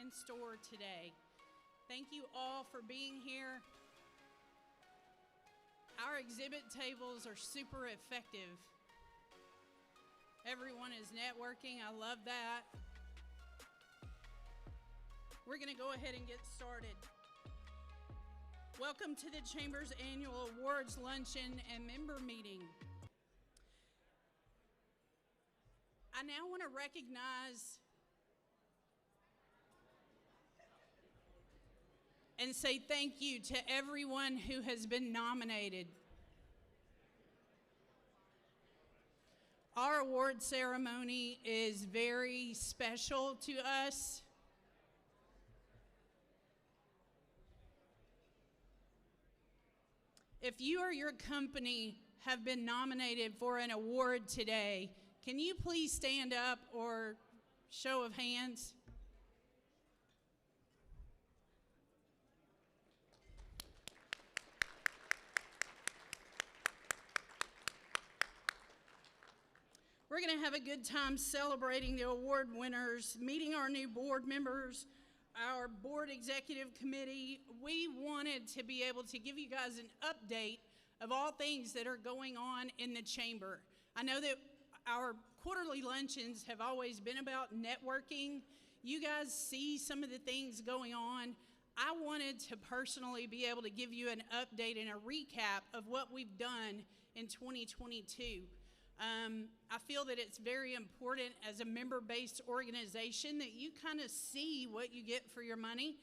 in store today. Thank you all for being here. Our exhibit tables are super effective. Everyone is networking. I love that. We're going to go ahead and get started. Welcome to the Chamber's annual awards luncheon and member meeting. I now want to recognize and say thank you to everyone who has been nominated. Our award ceremony is very special to us. If you or your company have been nominated for an award today, can you please stand up or show of hands? We're going to have a good time celebrating the award winners, meeting our new board members, our board executive committee. We wanted to be able to give you guys an update of all things that are going on in the chamber. I know that our quarterly luncheons have always been about networking. You guys see some of the things going on. I wanted to personally be able to give you an update and a recap of what we've done in 2022. I feel that it's very important as a member-based organization that you kind of see what you get for your money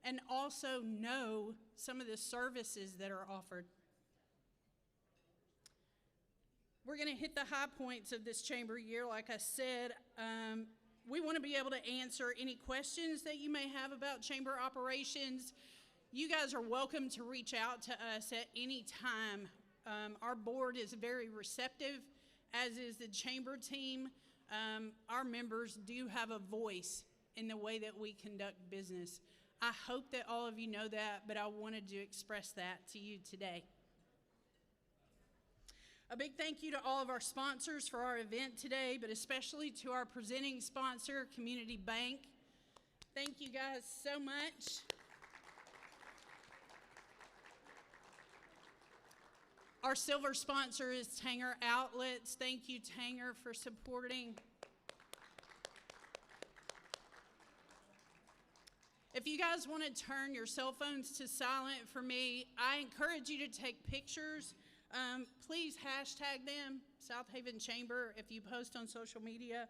and also know some of the services that are offered. We're going to hit the high points of this chamber year. Like I said, we want to be able to answer any questions that you may have about chamber operations. You guys are welcome to reach out to us at any time. Our board is very receptive, as is the chamber team. Our members do have a voice in the way that we conduct business. I hope that all of you know that, but I wanted to express that to you today. A big thank you to all of our sponsors for our event today, but especially to our presenting sponsor, Community Bank. Thank you guys so much. Our silver sponsor is Tanger Outlets. Thank you, Tanger, for supporting. If you guys want to turn your cell phones to silent for me, I encourage you to take pictures. Please hashtag them, Southaven Chamber, if you post on social media.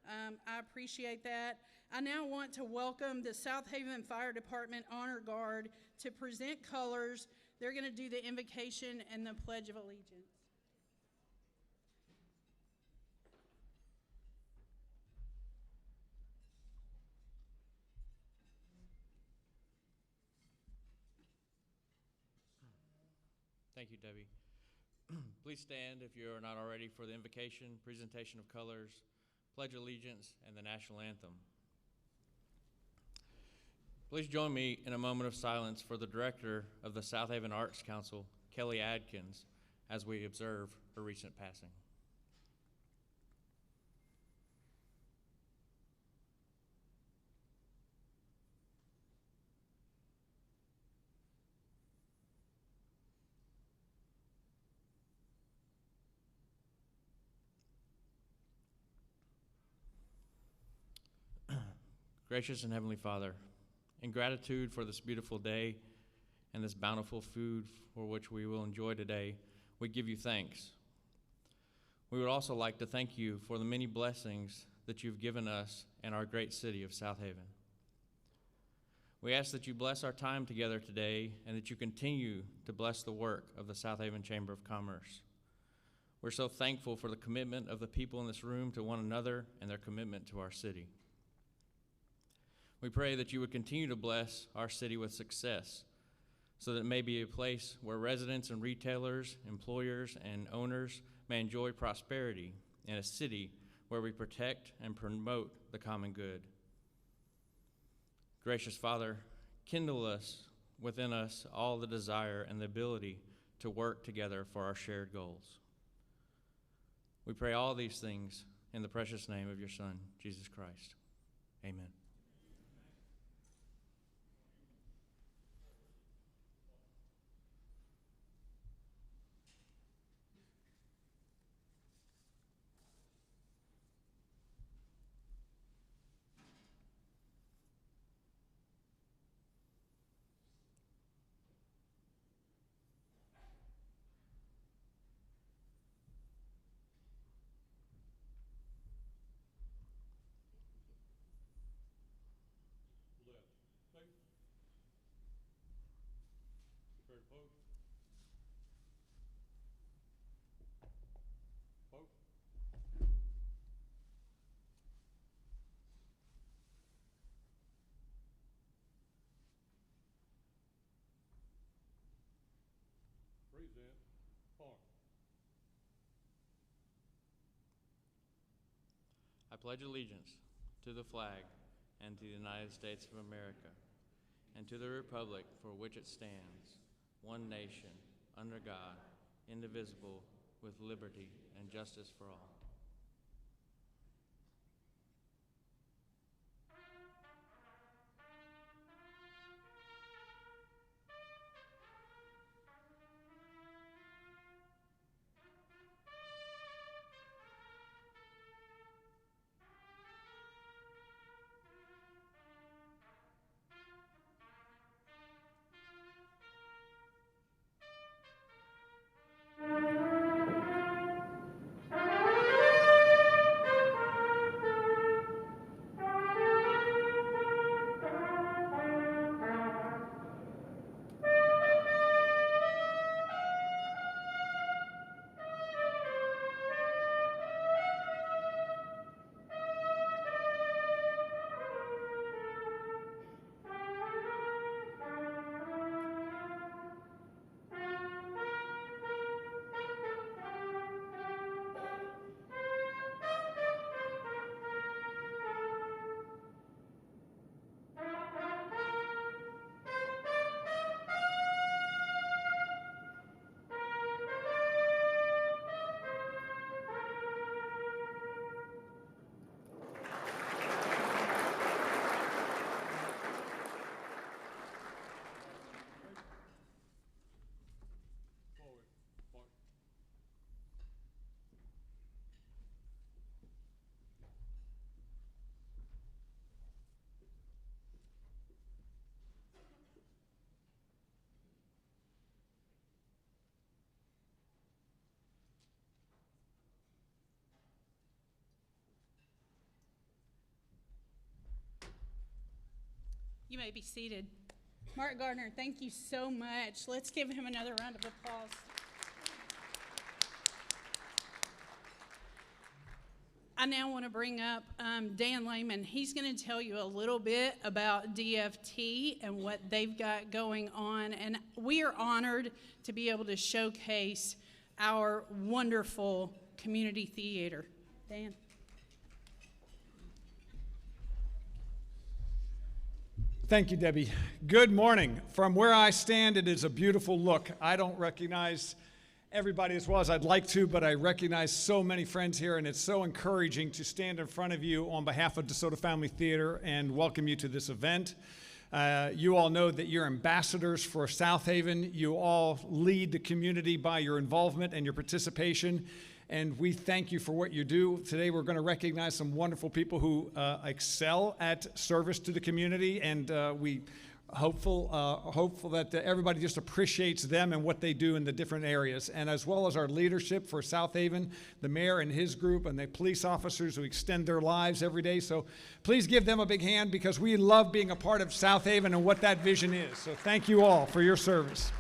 I appreciate that. I now want to welcome the Southaven Fire Department Honor Guard to present colors. They're going to do the invocation and the Pledge of Allegiance. Thank you, Debbie. Please stand if you are not already for the invocation, presentation of colors, Pledge Allegiance, and the national anthem. Please join me in a moment of silence for the director of the Southaven Arts Council, Kelly Adkins, as we observe her recent passing. Gracious and Heavenly Father, in gratitude for this beautiful day and this bountiful food for which we will enjoy today, we give you thanks. We would also like to thank you for the many blessings that you've given us in our great city of Southaven. We ask that you bless our time together today and that you continue to bless the work of the Southaven Chamber of Commerce. We're so thankful for the commitment of the people in this room to one another and their commitment to our city. We pray that you would continue to bless our city with success so that it may be a place where residents and retailers, employers, and owners may enjoy prosperity in a city where we protect and promote the common good. Gracious Father, kindle within us all the desire and the ability to work together for our shared goals. We pray all these things in the precious name of your Son, Jesus Christ. Amen. present form. I pledge allegiance to the flag and to the United States of America and to the republic for which it stands, one nation, under God, indivisible, with liberty and justice for all. Forward, march. You may be seated. Mark Gardner, thank you so much. Let's give him another round of applause. I now want to bring up Dan Lehman. He's going to tell you a little bit about DFT and what they've got going on. And we are honored to be able to showcase our wonderful community theater. Dan. Thank you, Debbie. Good morning. From where I stand, it is a beautiful look. I don't recognize everybody as well as I'd like to, but I recognize so many friends here, and it's so encouraging to stand in front of you on behalf of DeSoto Family Theater and welcome you to this event. You all know that you're ambassadors for Southaven. You all lead the community by your involvement and your participation, and we thank you for what you do. Today we're going to recognize some wonderful people who excel at service to the community, and we hopeful that everybody just appreciates them and what they do in the different areas, and as well as our leadership for Southaven, the mayor and his group, and the police officers who extend their lives every day. So please give them a big hand, because we love being a part of Southaven and what that vision is. So thank you all for your service.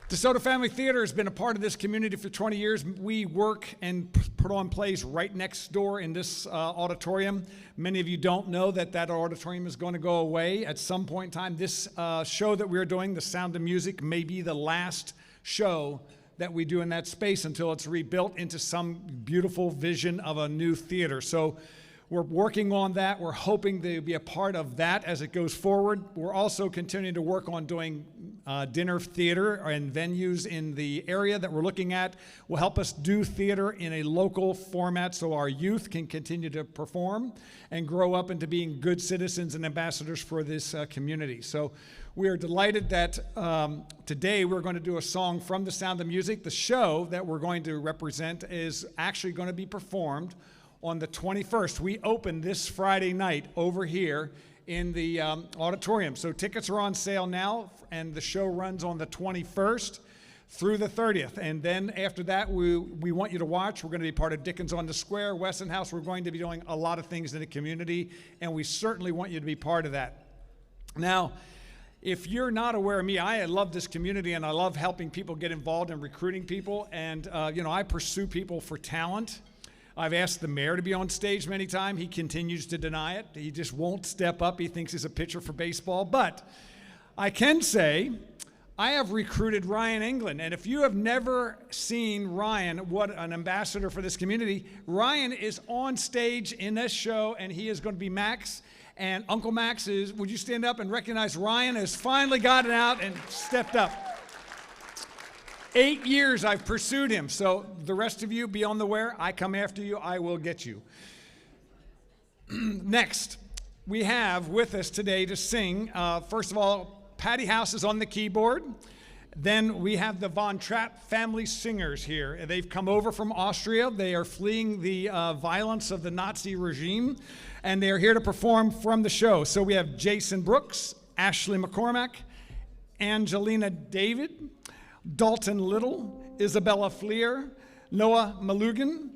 DeSoto Family Theater has been a part of this community for 20 years. We work and put on plays right next door in this auditorium. Many of you don't know that that auditorium is going to go away at some point in time. This show that we're doing, The Sound of Music, may be the last show that we do in that space until it's rebuilt into some beautiful vision of a new theater. So we're working on that. We're hoping to be a part of that as it goes forward. We're also continuing to work on doing dinner theater and venues in the area that we're looking at. Will help us do theater in a local format so our youth can continue to perform and grow up into being good citizens and ambassadors for this community. So we are delighted that today we're going to do a song from The Sound of Music. The show that we're going to represent is actually going to be performed on the 21st. We open this Friday night over here in the auditorium. So tickets are on sale now, and the show runs on the 21st through the 30th. And then after that, we want you to watch. We're going to be part of Dickens on the Square, Weston House. We're going to be doing a lot of things in the community, and we certainly want you to be part of that. Now, if you're not aware of me, I love this community, and I love helping people get involved and recruiting people. And, I pursue people for talent. I've asked the mayor to be on stage many times. He continues to deny it. He just won't step up. He thinks he's a pitcher for baseball. But I can say I have recruited Ryan England, and if you have never seen Ryan, what an ambassador for this community, Ryan is on stage in this show, and he is going to be Max, and Uncle Max is, would you stand up and recognize Ryan has finally gotten out and stepped up. 8 years I've pursued him, so the rest of you be on the ware. I come after you, I will get you. Next, we have with us today to sing, first of all, Patty House is on the keyboard. Then we have the Von Trapp family singers here. They've come over from Austria. They are fleeing the violence of the Nazi regime, and they are here to perform from the show. So we have Jason Brooks, Ashley McCormack, Angelina David, Dalton Little, Isabella Fleer, Noah Malugan,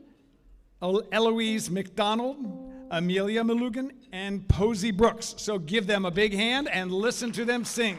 Eloise McDonald, Amelia Malugan, and Posey Brooks. So give them a big hand and listen to them sing.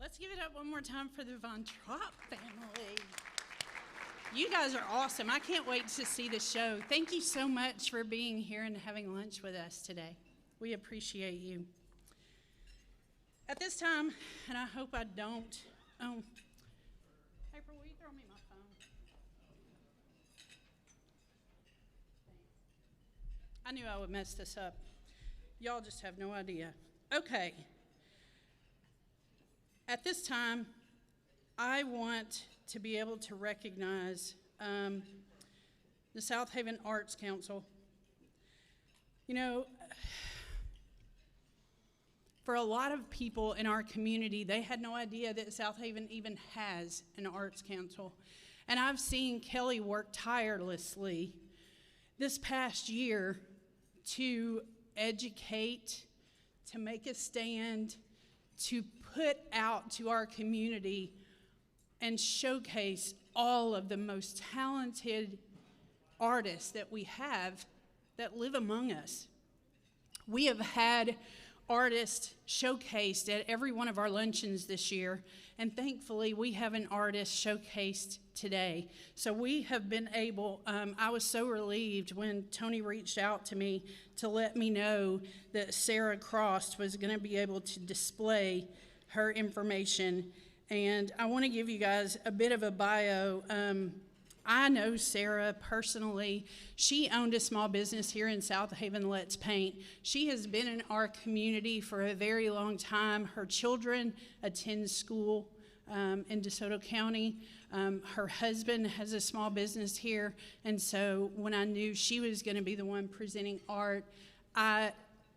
Let's give it up one more time for the Von Trapp family. You guys are awesome. I can't wait to see the show. Thank you so much for being here and having lunch with us today. We appreciate you. At this time, and I hope I don't, April, will you throw me my phone? I knew I would mess this up. Y'all just have no idea. Okay. At this time, I want to be able to recognize the Southaven Arts Council. You know, for a lot of people in our community, they had no idea that Southaven even has an arts council. And I've seen Kelly work tirelessly this past year to educate, to make a stand, to put out to our community and showcase all of the most talented artists that we have that live among us. We have had artists showcased at every one of our luncheons this year, and thankfully we have an artist showcased today. So we have been able, I was so relieved when Tony reached out to me to let me know that Sarah Cross was going to be able to display her information. And I want to give you guys a bit of a bio. I know Sarah personally. She owned a small business here in Southaven, Let's Paint. She has been in our community for a very long time. Her children attend school in DeSoto County. Her husband has a small business here, and so when I knew she was going to be the one presenting art, I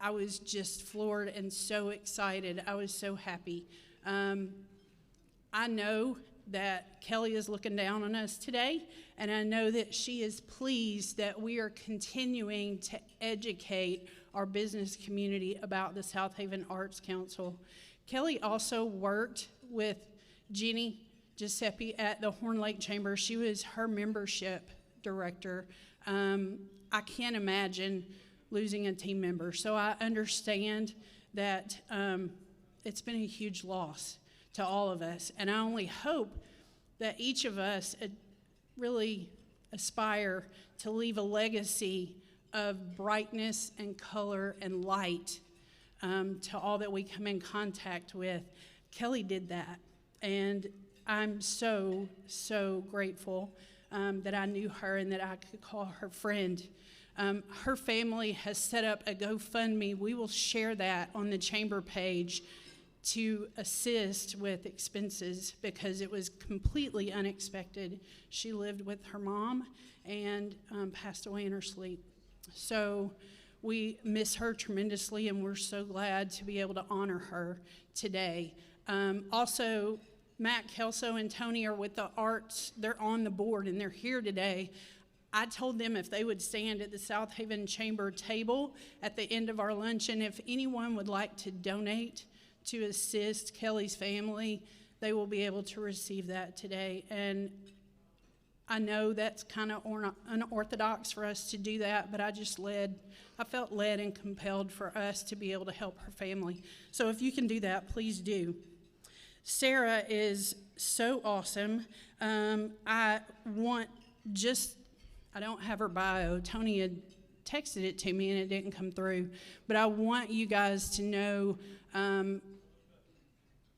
was just floored and so excited. I was so happy. I know that Kelly is looking down on us today, and I know that she is pleased that we are continuing to educate our business community about the Southaven Arts Council. Kelly also worked with Jenny Giuseppe at the Horn Lake Chamber. She was her membership director. I can't imagine losing a team member. So I understand that it's been a huge loss to all of us. And I only hope that each of us really aspire to leave a legacy of brightness and color and light to all that we come in contact with. Kelly did that. And I'm so, so grateful that I knew her and that I could call her friend. Her family has set up a GoFundMe. We will share that on the chamber page to assist with expenses because it was completely unexpected. She lived with her mom and passed away in her sleep. So we miss her tremendously, and we're so glad to be able to honor her today. Also, Matt Kelso and Tony are with the arts. They're on the board, and they're here today. I told them if they would stand at the Southaven Chamber table at the end of our luncheon, if anyone would like to donate to assist Kelly's family, they will be able to receive that today. And I know that's kind of unorthodox for us to do that, but I felt led and compelled for us to be able to help her family. So if you can do that, please do. Sarah is so awesome. I don't have her bio. Tony had texted it to me and it didn't come through. But I want you guys to know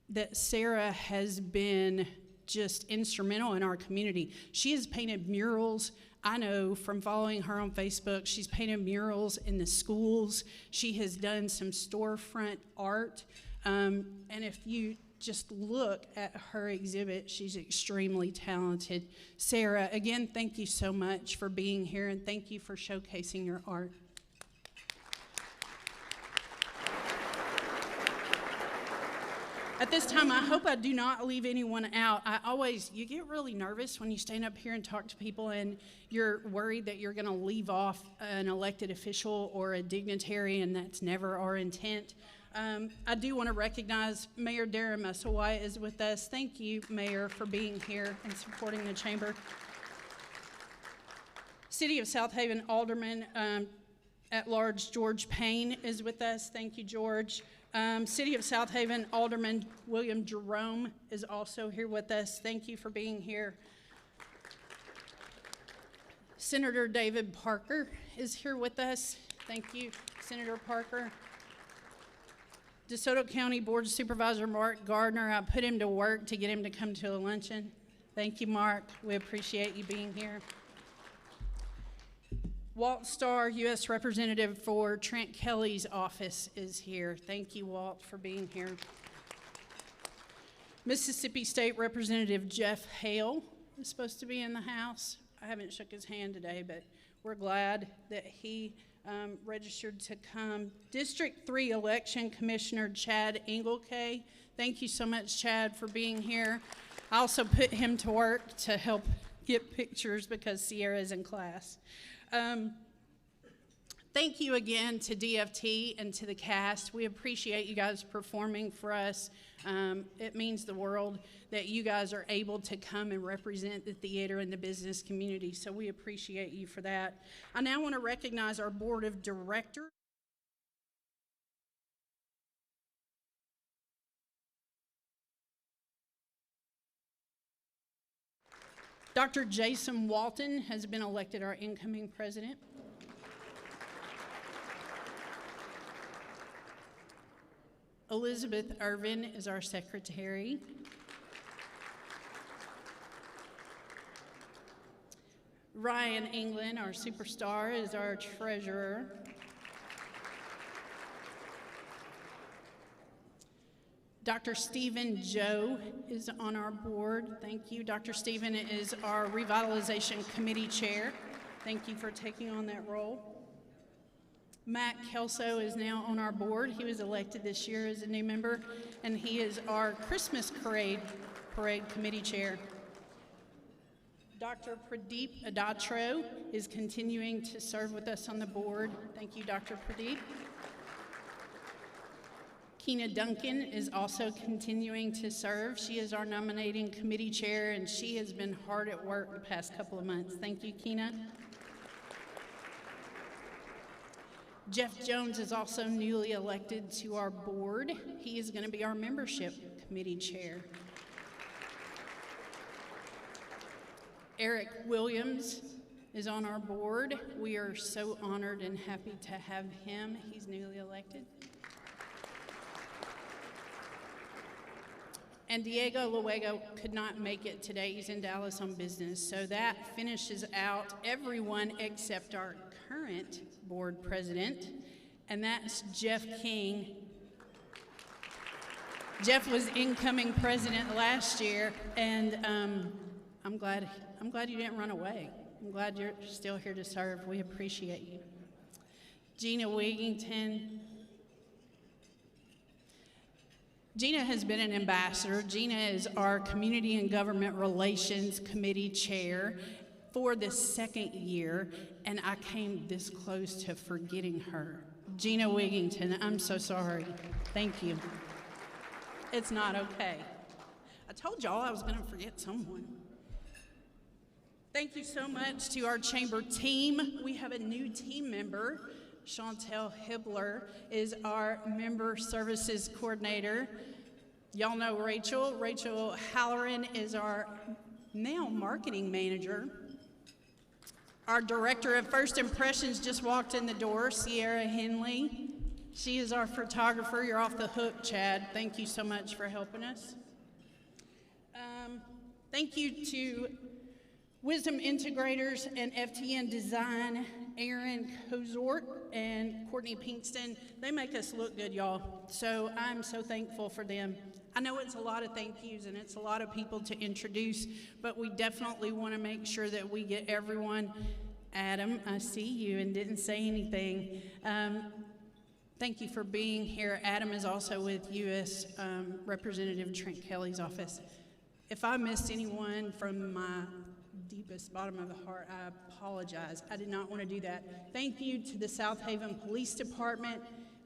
that Sarah has been just instrumental in our community. She has painted murals. I know from following her on Facebook, she's painted murals in the schools. She has done some storefront art. And if you just look at her exhibit, she's extremely talented. Sarah, again, thank you so much for being here, and thank you for showcasing your art. At this time, I hope I do not leave anyone out. You get really nervous when you stand up here and talk to people and you're worried that you're going to leave off an elected official or a dignitary, and that's never our intent. I do want to recognize Mayor Darren Musselwhite is with us. Thank you, Mayor, for being here and supporting the chamber. City of Southaven Alderman at Large George Payne is with us. Thank you, George. City of Southaven Alderman William Jerome is also here with us. Thank you for being here. Senator David Parker is here with us. Thank you, Senator Parker. DeSoto County Board Supervisor Mark Gardner, I put him to work to get him to come to a luncheon. Thank you, Mark. We appreciate you being here. Walt Starr, U.S. Representative for Trent Kelly's office, is here. Thank you, Walt, for being here. Mississippi State Representative Jeff Hale is supposed to be in the house. I haven't shook his hand today, but we're glad that he registered to come. District 3 Election Commissioner Chad Engelke. Thank you so much, Chad, for being here. I also put him to work to help get pictures because Sierra's in class. Thank you again to DFT and to the cast. We appreciate you guys performing for us. It means the world that you guys are able to come and represent the theater and the business community, so we appreciate you for that. I now want to recognize our board of directors. Dr. Jason Walton has been elected our incoming president. Elizabeth Irvin is our secretary. Ryan England, our superstar, is our treasurer. Dr. Stephen Joe is on our board. Thank you. Dr. Stephen is our Revitalization Committee Chair. Thank you for taking on that role. Matt Kelso is now on our board. He was elected this year as a new member, and he is our Christmas Parade Committee Chair. Dr. Pradeep Adatro is continuing to serve with us on the board. Thank you, Dr. Pradeep. Keena Duncan is also continuing to serve. She is our nominating committee chair, and she has been hard at work the past couple of months. Thank you, Keena. Jeff Jones is also newly elected to our board. He is going to be our membership committee chair. Eric Williams is on our board. We are so honored and happy to have him. He's newly elected. And Diego Luego could not make it today. He's in Dallas on business. So that finishes out everyone except our current board president, and that's Jeff King. Jeff was incoming president last year, and I'm glad you didn't run away. I'm glad you're still here to serve. We appreciate you. Gina Wigington. Gina has been an ambassador. Gina is our Community and Government Relations Committee chair for the second year, and I came this close to forgetting her. Gina Wigington, I'm so sorry. Thank you. It's not okay. I told y'all I was going to forget someone. Thank you so much to our chamber team. We have a new team member. Chantel Hibbler is our member services coordinator. Y'all know Rachel. Rachel Halloran is our now marketing manager. Our director of first impressions just walked in the door, Sierra Henley. She is our photographer. You're off the hook, Chad. Thank you so much for helping us. Thank you to Wisdom Integrators and FTN Design, Aaron Kozort and Courtney Pinkston. They make us look good, y'all. So I'm so thankful for them. I know it's a lot of thank yous and it's a lot of people to introduce, but we definitely want to make sure that we get everyone. Adam, I see you and didn't say anything. Thank you for being here. Adam is also with U.S. Representative Trent Kelly's office. If I missed anyone from my deepest bottom of the heart, I apologize. I did not want to do that. Thank you to the Southaven Police Department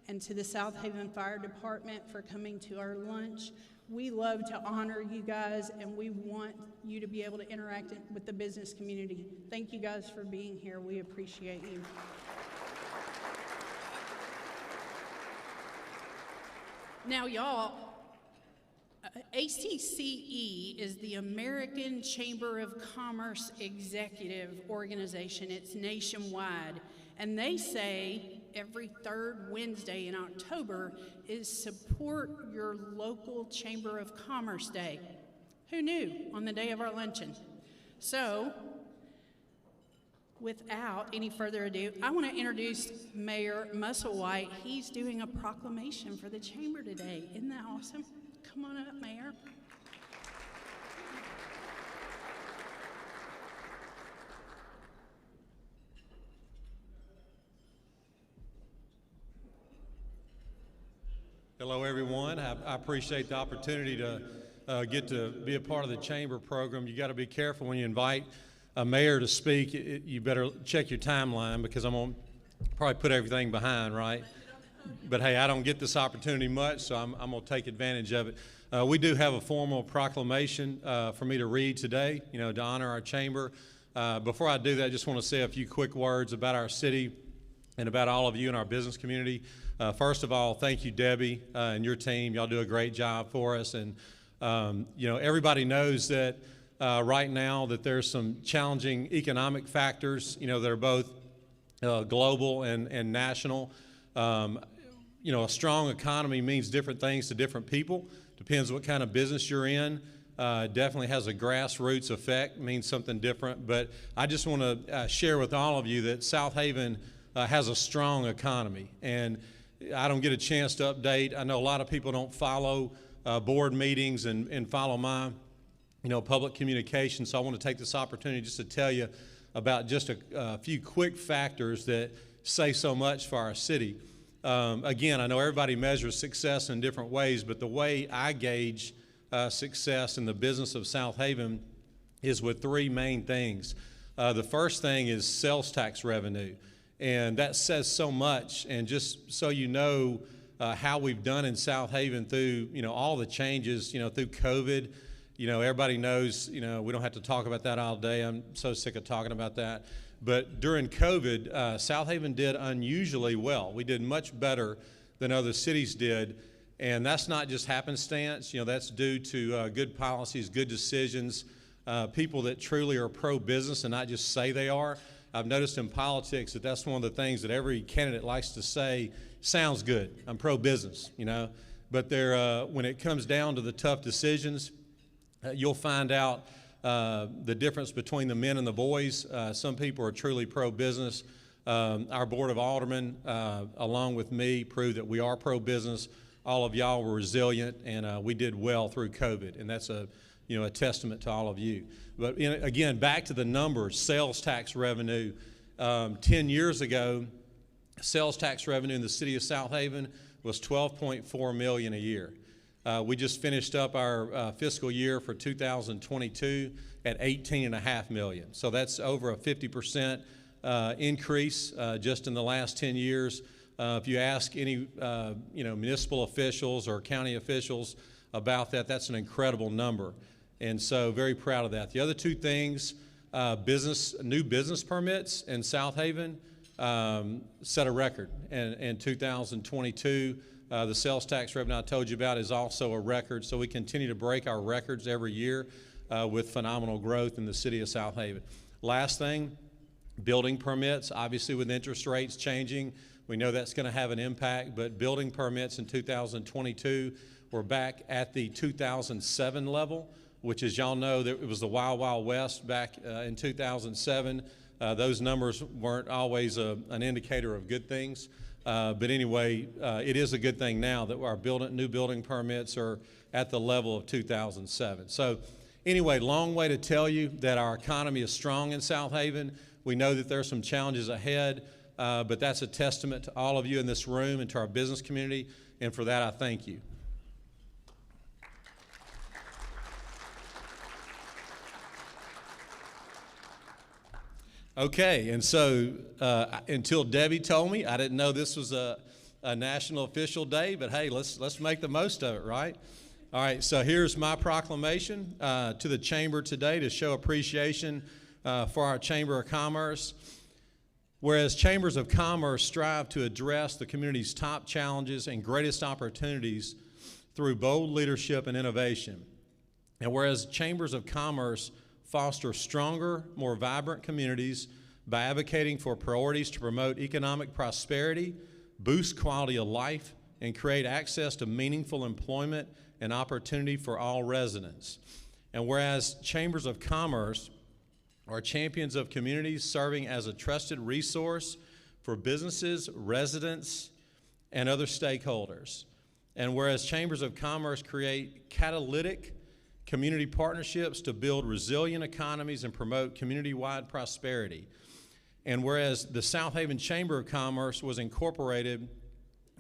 and to the Southaven Fire Department for coming to our lunch. We love to honor you guys, and we want you to be able to interact with the business community. Thank you guys for being here. We appreciate you. Now, y'all, ACCE is the American Chamber of Commerce Executive Organization. It's nationwide, and they say every third Wednesday in October is Support Your Local Chamber of Commerce Day. Who knew? On the day of our luncheon. So, without any further ado, I want to introduce Mayor Musselwhite. He's doing a proclamation for the chamber today. Isn't that awesome? Come on up, Mayor. Hello, everyone. I appreciate the opportunity to get to be a part of the chamber program. You got to be careful when you invite a mayor to speak. You better check your timeline because I'm going to probably put everything behind, right? But hey, I don't get this opportunity much, so I'm going to take advantage of it. We do have a formal proclamation for me to read today, to honor our chamber. Before I do that, I just want to say a few quick words about our city and about all of you in our business community. First of all, thank you, Debbie, and your team. Y'all do a great job for us. And, everybody knows that right now that there's some challenging economic factors, that are both global and national. A strong economy means different things to different people. Depends what kind of business you're in. Definitely has a grassroots effect, means something different. But I just want to share with all of you that Southaven has a strong economy. And I don't get a chance to update. I know a lot of people don't follow board meetings and follow my, public communication. So I want to take this opportunity just to tell you about just a few quick factors that say so much for our city. Again, I know everybody measures success in different ways, but the way I gauge success in the business of Southaven is with three main things. The first thing is sales tax revenue, and that says so much. And just so you know, how we've done in Southaven through, all the changes, through COVID. Everybody knows, we don't have to talk about that all day. I'm so sick of talking about that. But during COVID, Southaven did unusually well. We did much better than other cities did. And that's not just happenstance. That's due to good policies, good decisions, people that truly are pro-business and not just say they are. I've noticed in politics that that's one of the things that every candidate likes to say, sounds good, I'm pro-business, But when it comes down to the tough decisions, you'll find out the difference between the men and the boys. Some people are truly pro-business. Our Board of Aldermen, along with me, proved that we are pro-business. All of y'all were resilient, and we did well through COVID, and that's a testament to all of you. But again, back to the numbers, sales tax revenue. 10 years ago, sales tax revenue in the city of Southaven was $12.4 million a year. We just finished up our fiscal year for 2022 at $18.5 million. So that's over a 50% increase just in the last 10 years. If you ask any municipal officials or county officials about that, that's an incredible number. And so very proud of that. The other two things, new business permits in Southaven set a record in 2022. The sales tax revenue I told you about is also a record, so we continue to break our records every year with phenomenal growth in the city of Southaven. Last thing, building permits. Obviously with interest rates changing, we know that's going to have an impact, but building permits in 2022 were back at the 2007 level, which, as y'all know, it was the Wild Wild West back in 2007. Those numbers weren't always an indicator of good things. But anyway, it is a good thing now that our new building permits are at the level of 2007. So anyway, long way to tell you that our economy is strong in Southaven. We know that there are some challenges ahead, but that's a testament to all of you in this room and to our business community, and for that I thank you. Okay, and so until Debbie told me, I didn't know this was a national official day, but hey, let's make the most of it, right? All right, so here's my proclamation to the Chamber today to show appreciation for our Chamber of Commerce. Whereas Chambers of Commerce strive to address the community's top challenges and greatest opportunities through bold leadership and innovation. And whereas Chambers of Commerce foster stronger, more vibrant communities by advocating for priorities to promote economic prosperity, boost quality of life, and create access to meaningful employment and opportunity for all residents. And whereas Chambers of Commerce are champions of communities serving as a trusted resource for businesses, residents, and other stakeholders. And whereas Chambers of Commerce create catalytic community partnerships to build resilient economies and promote community-wide prosperity. And whereas the Southaven Chamber of Commerce was incorporated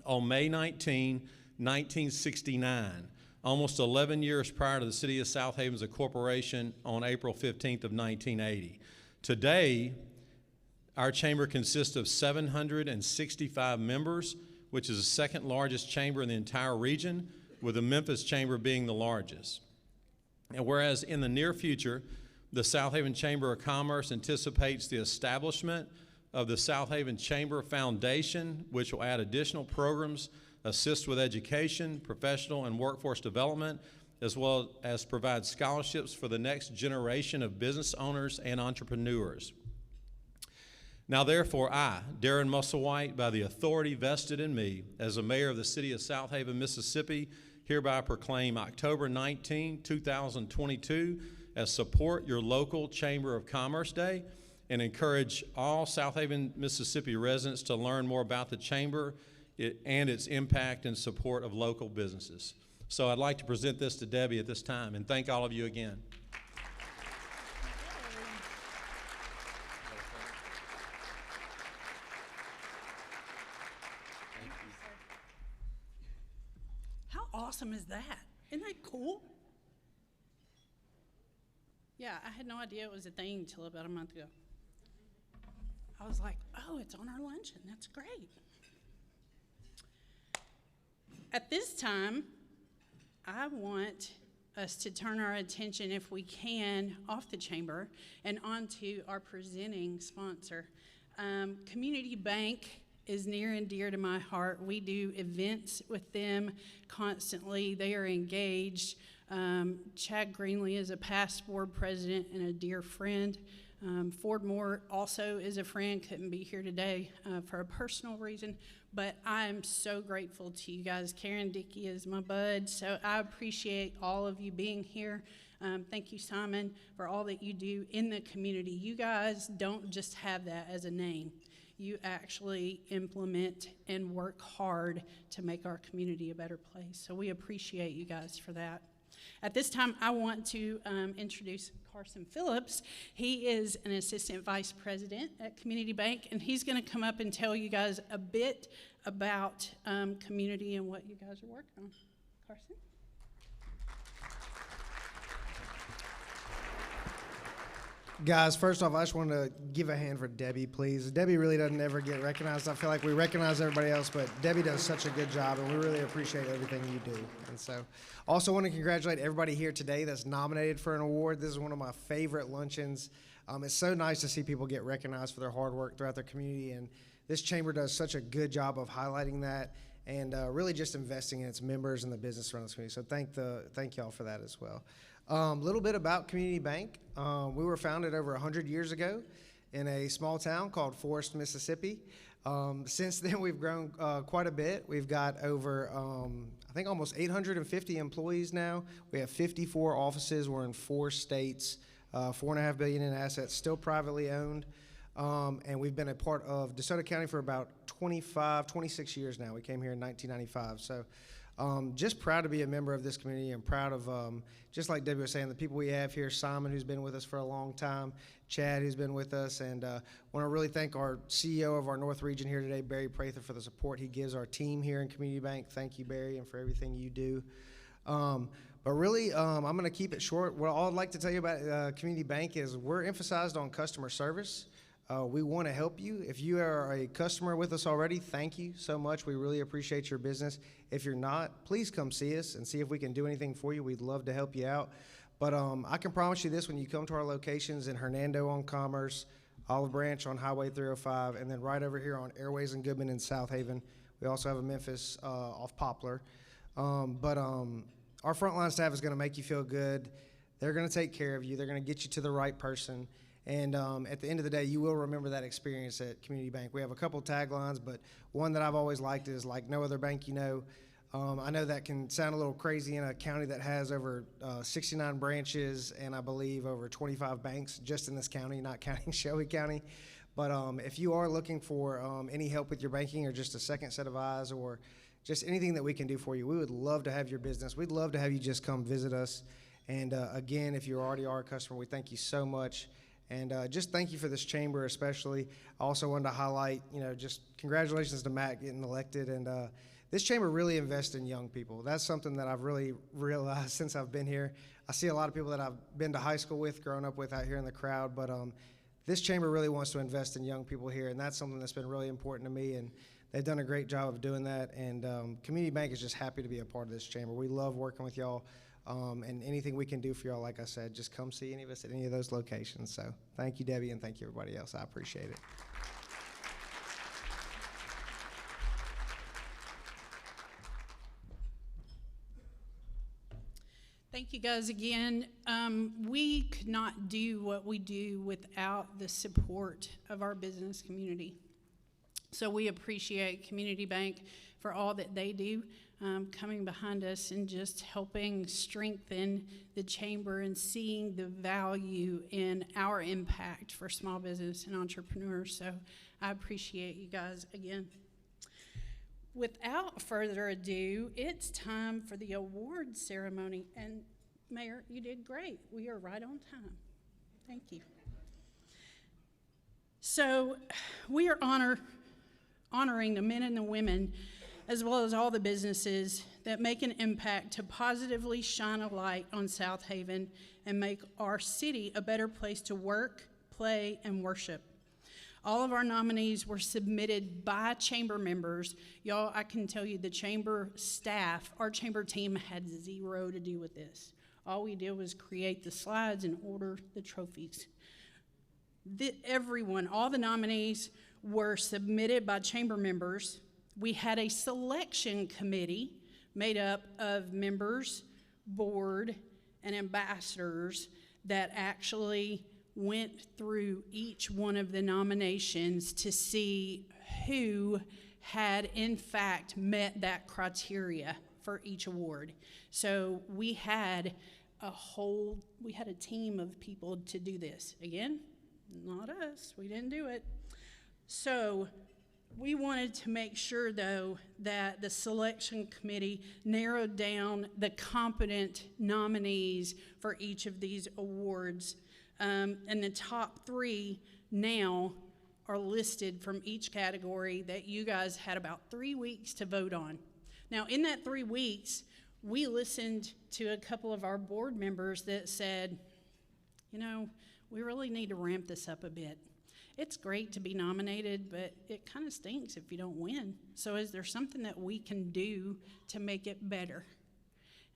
on May 19, 1969, almost 11 years prior to the city of Southaven's incorporation on April 15th of 1980. Today, our chamber consists of 765 members, which is the second largest chamber in the entire region, with the Memphis Chamber being the largest. And whereas in the near future, the Southaven Chamber of Commerce anticipates the establishment of the Southaven Chamber Foundation, which will add additional programs, assist with education, professional and workforce development, as well as provide scholarships for the next generation of business owners and entrepreneurs. Now therefore I, Darren Musselwhite, by the authority vested in me as the mayor of the city of Southaven, Mississippi, hereby proclaim October 19, 2022 as Support Your Local Chamber of Commerce Day, and encourage all Southaven, Mississippi residents to learn more about the chamber and its impact and support of local businesses. So I'd like to present this to Debbie at this time, and thank all of you again. How awesome is that? Isn't that cool? Yeah, I had no idea it was a thing until about a month ago. I was like, oh, it's on our luncheon. That's great. At this time, I want us to turn our attention, if we can, off the chamber and onto our presenting sponsor. Community Bank is near and dear to my heart. We do events with them constantly. They are engaged. Chad Greenlee is a past board president and a dear friend. Ford Moore also is a friend, couldn't be here today for a personal reason, but I'm so grateful to you guys. Karen Dickey is my bud, so I appreciate all of you being here. Thank you, Simon, for all that you do in the community. You guys don't just have that as a name. You actually implement and work hard to make our community a better place, so we appreciate you guys for that. At this time, I want to introduce Carson Phillips. He is an assistant vice president at Community Bank, and he's going to come up and tell you guys a bit about community and what you guys are working on. Carson? Guys, first off, I just want to give a hand for Debbie, please. Debbie really doesn't ever get recognized. I feel like we recognize everybody else, but Debbie does such a good job, and we really appreciate everything you do. And so, also want to congratulate everybody here today that's nominated for an award. This is one of my favorite luncheons. It's so nice to see people get recognized for their hard work throughout their community, and this chamber does such a good job of highlighting that and really just investing in its members and the business around this community. So thank y'all for that as well. A little bit about Community Bank. We were founded over 100 years ago in a small town called Forest, Mississippi. Since then, we've grown quite a bit. We've got over, I think, almost 850 employees now. We have 54 offices. We're in 4 states, $4.5 billion in assets, still privately owned. And we've been a part of DeSoto County for about 26 years now. We came here in 1995. So just proud to be a member of this community, and proud of, just like Debbie was saying, the people we have here, Simon, who's been with us for a long time, Chad, who's been with us, and want to really thank our CEO of our North region here today, Barry Prather, for the support he gives our team here in Community Bank. Thank you, Barry, and for everything you do. But really, I'm going to keep it short. What I'd like to tell you about Community Bank is we're emphasized on customer service. We want to help you. If you are a customer with us already, thank you so much. We really appreciate your business. If you're not, please come see us and see if we can do anything for you. We'd love to help you out. But I can promise you this: when you come to our locations in Hernando on Commerce, Olive Branch on Highway 305, and then right over here on Airways and Goodman in Southaven. We also have a Memphis off Poplar. Our frontline staff is going to make you feel good. They're going to take care of you. They're going to get you to the right person. And at the end of the day, you will remember that experience at Community Bank. We have a couple taglines, but one that I've always liked is like no other bank you know. I know that can sound a little crazy in a county that has over 69 branches and I believe over 25 banks just in this county, not counting Shelby County. But if you are looking for any help with your banking or just a second set of eyes or just anything that we can do for you, we would love to have your business. We'd love to have you just come visit us. And again, if you already are a customer, we thank you so much. And just thank you for this chamber especially. I also wanted to highlight, just congratulations to Matt getting elected. And this chamber really invests in young people. That's something that I've really realized since I've been here. I see a lot of people that I've been to high school with, grown up with out here in the crowd, but this chamber really wants to invest in young people here, and that's something that's been really important to me, and they've done a great job of doing that. And Community Bank is just happy to be a part of this chamber. We love working with y'all. And anything we can do for y'all, like I said, just come see any of us at any of those locations. So thank you, Debbie, and thank you, everybody else. I appreciate it. Thank you guys again. We could not do what we do without the support of our business community. So we appreciate Community Bank for all that they do, coming behind us and just helping strengthen the chamber and seeing the value in our impact for small business and entrepreneurs. So I appreciate you guys again. Without further ado, it's time for the award ceremony. And Mayor, you did great. We are right on time. Thank you. So we are honoring the men and the women, as well as all the businesses that make an impact to positively shine a light on Southaven and make our city a better place to work, play, and worship. All of our nominees were submitted by chamber members. Y'all, I can tell you the chamber staff, our chamber team had zero to do with this. All we did was create the slides and order the trophies. Everyone, all the nominees were submitted by chamber members. We had a selection committee made up of members, board, and ambassadors that actually went through each one of the nominations to see who had in fact met that criteria for each award. So we had a team of people to do this. Again, not us, we didn't do it. So we wanted to make sure, though, that the selection committee narrowed down the competent nominees for each of these awards. And the top 3 now are listed from each category that you guys had about 3 weeks to vote on. Now, in that 3 weeks, we listened to a couple of our board members that said, you know, we really need to ramp this up a bit. It's great to be nominated, but it kind of stinks if you don't win. So is there something that we can do to make it better?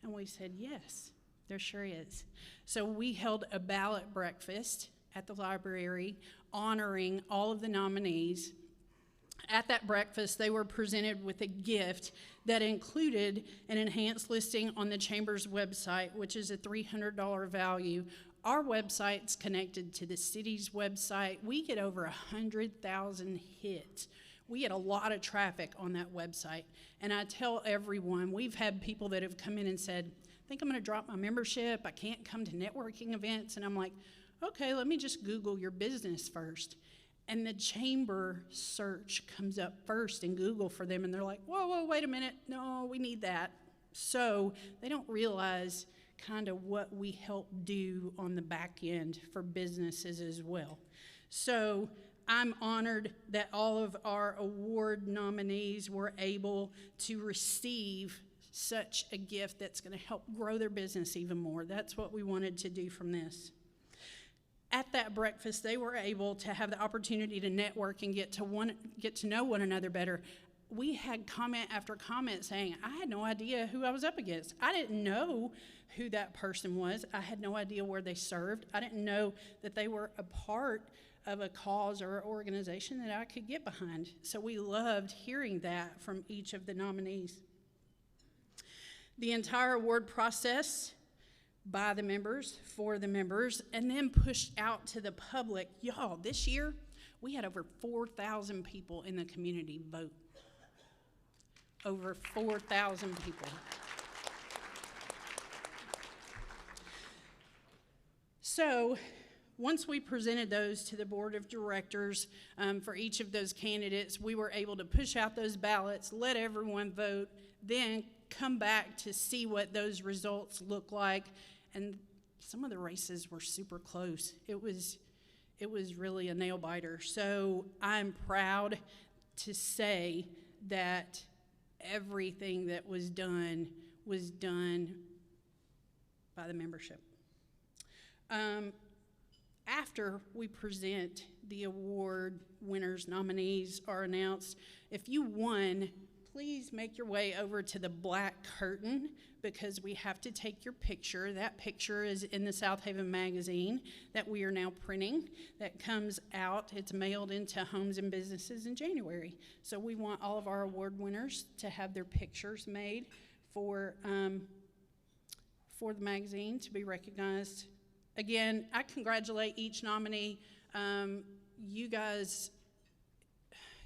And we said, yes, there sure is. So we held a ballot breakfast at the library honoring all of the nominees. At that breakfast, they were presented with a gift that included an enhanced listing on the Chamber's website, which is a $300 value. Our website's connected to the city's website. We get over 100,000 hits. We get a lot of traffic on that website. And I tell everyone, we've had people that have come in and said, I think I'm gonna drop my membership. I can't come to networking events. And I'm like, okay, let me just Google your business first. And the chamber search comes up first in Google for them. And they're like, whoa, wait a minute. No, we need that. So they don't realize kind of what we help do on the back end for businesses as well. So I'm honored that all of our award nominees were able to receive such a gift that's going to help grow their business even more. That's what we wanted to do from this. At that breakfast, they were able to have the opportunity to network and get to know one another better. We had comment after comment saying, I had no idea who I was up against. I didn't know who that person was. I had no idea where they served. I didn't know that they were a part of a cause or organization that I could get behind. So we loved hearing that from each of the nominees. The entire award process by the members, for the members, and then pushed out to the public. Y'all, this year, we had over 4,000 people in the community vote. Over 4,000 people. So once we presented those to the board of directors for each of those candidates, we were able to push out those ballots, let everyone vote, then come back to see what those results look like. And some of the races were super close. It was really a nail biter. So I'm proud to say that everything that was done by the membership. After we present the award winners, nominees are announced. If you won, please make your way over to the black curtain because we have to take your picture. That picture is in the Southaven magazine that we are now printing that comes out. It's mailed into homes and businesses in January. So we want all of our award winners to have their pictures made for the magazine to be recognized. Again, I congratulate each nominee. You guys,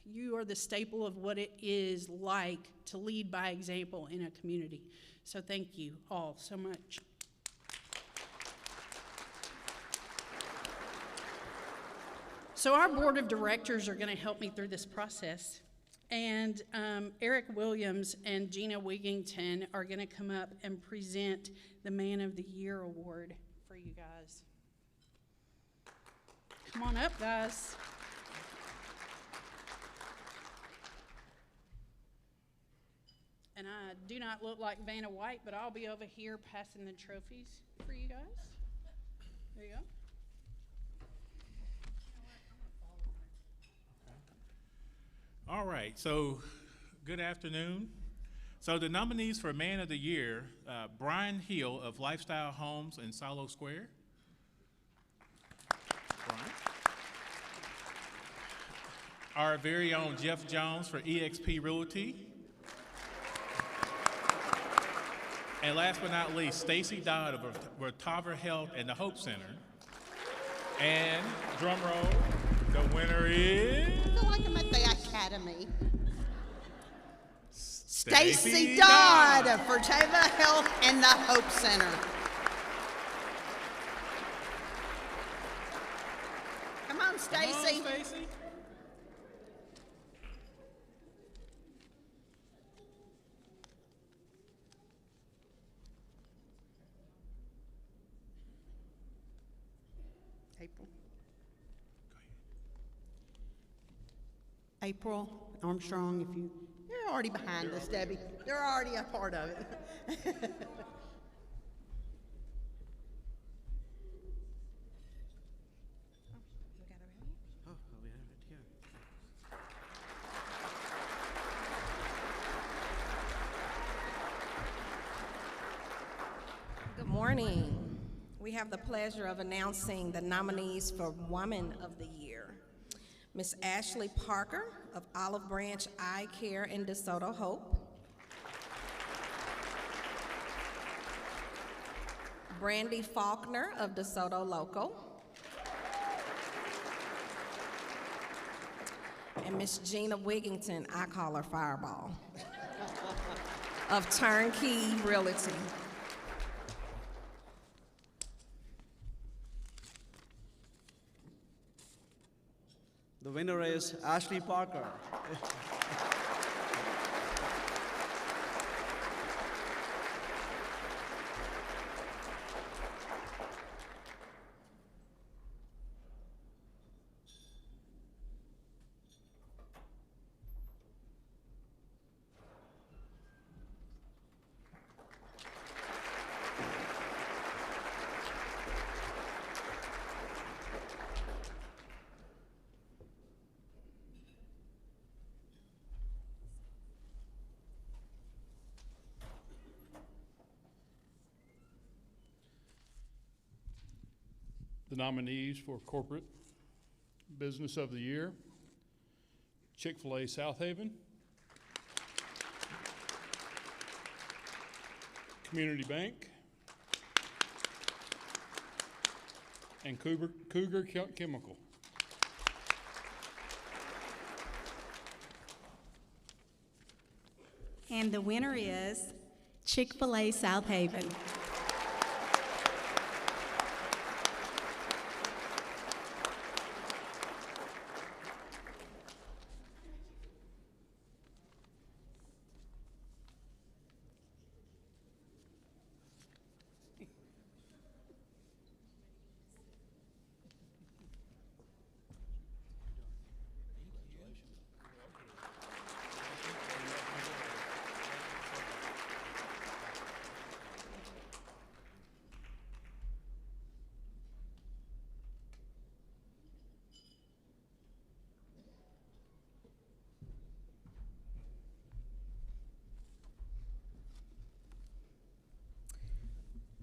you are the staple of what it is like to lead by example in a community. So thank you all so much. So our board of directors are going to help me through this process. And Eric Williams and Gina Wigington are going to come up and present the Man of the Year Award for you guys. Come on up, guys. And I do not look like Vanna White, but I'll be over here passing the trophies for you guys. There you go. All right, so good afternoon. So the nominees for Man of the Year, Brian Hill of Lifestyle Homes in Silo Square. Brian. Our very own Jeff Jones for EXP Realty. And last but not least, Stacy Dodd of Retava Health and the Hope Center. And drum roll, the winner is I feel like I'm at the academy. Stacy Stacy Dodd for Retava Health and the Hope Center. Come on, Stacy. Come on, Stacy. April Armstrong, you're already behind us, Debbie. You're already a part of it. Good morning. We have the pleasure of announcing the nominees for Woman of the Year. Miss Ashley Parker of Olive Branch Eye Care in DeSoto Hope. Brandy Faulkner of DeSoto Local. And Miss Gina Wigington, I call her Fireball, of Turnkey Realty. The winner is Ashley Parker. The nominees for Corporate Business of the Year: Chick-fil-A Southaven, Community Bank, and Cougar Chemical. And the winner is Chick-fil-A Southaven.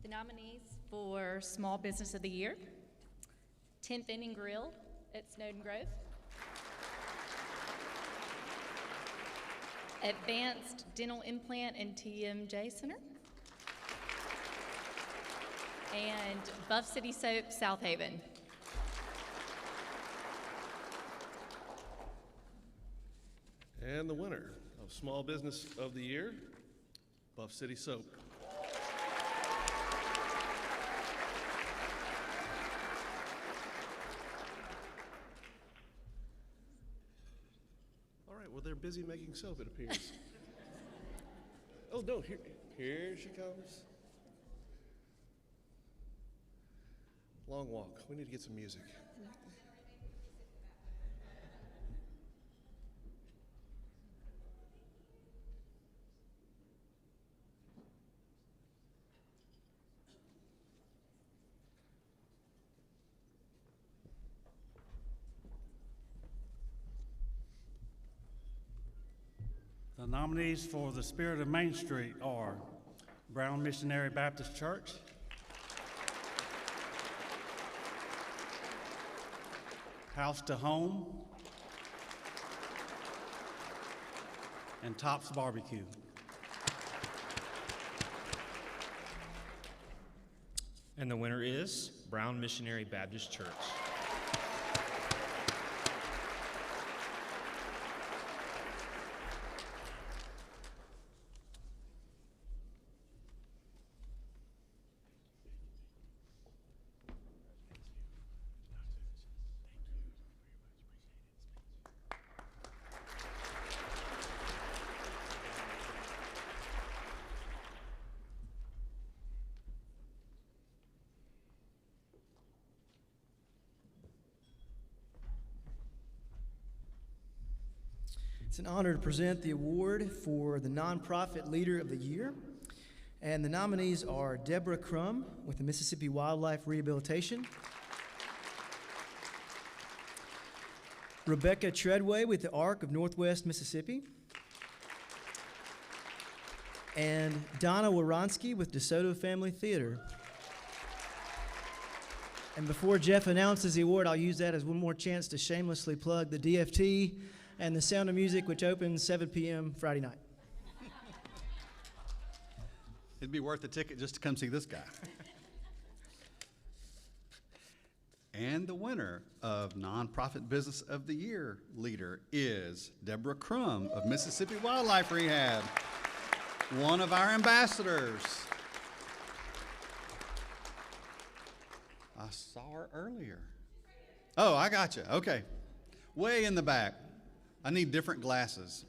The nominees for Small Business of the Year: 10th Inning Grill at Snowden Grove, Advanced Dental Implant and TMJ Center, and Buff City Soap, Southaven. And the winner of Small Business of the Year, Buff City Soap. All right, well, they're busy making soap, it appears. Oh, no, here she comes. Long walk. We need to get some music. The nominees for the Spirit of Main Street are Brown Missionary Baptist Church, House to Home, and Tops Barbecue. And the winner is Brown Missionary Baptist Church. It's an honor to present the award for the Nonprofit Leader of the Year. And the nominees are Deborah Crum with the Mississippi Wildlife Rehabilitation, Rebecca Treadway with the ARC of Northwest Mississippi, and Donna Waronsky with DeSoto Family Theater. And before Jeff announces the award, I'll use that as one more chance to shamelessly plug the DFT and the Sound of Music, which opens 7 p.m. Friday night. It'd be worth the ticket just to come see this guy. And the winner of Nonprofit Business of the Year leader is Deborah Crum of Mississippi Wildlife Rehab, one of our ambassadors. I saw her earlier. Oh, I got you. Okay. Way in the back. I need different glasses.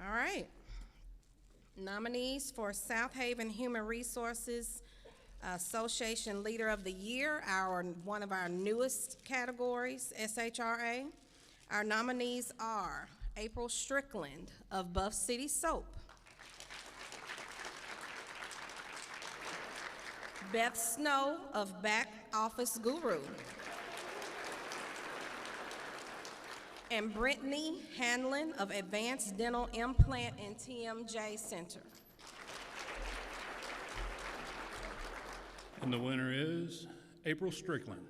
All right. Nominees for Southaven Human Resources Association Leader of the Year, one of our newest categories, SHRA. Our nominees are April Strickland of Buff City Soap, Beth Snow of Back Office Guru, and Brittany Hanlon of Advanced Dental Implant and TMJ Center. And the winner is April Strickland.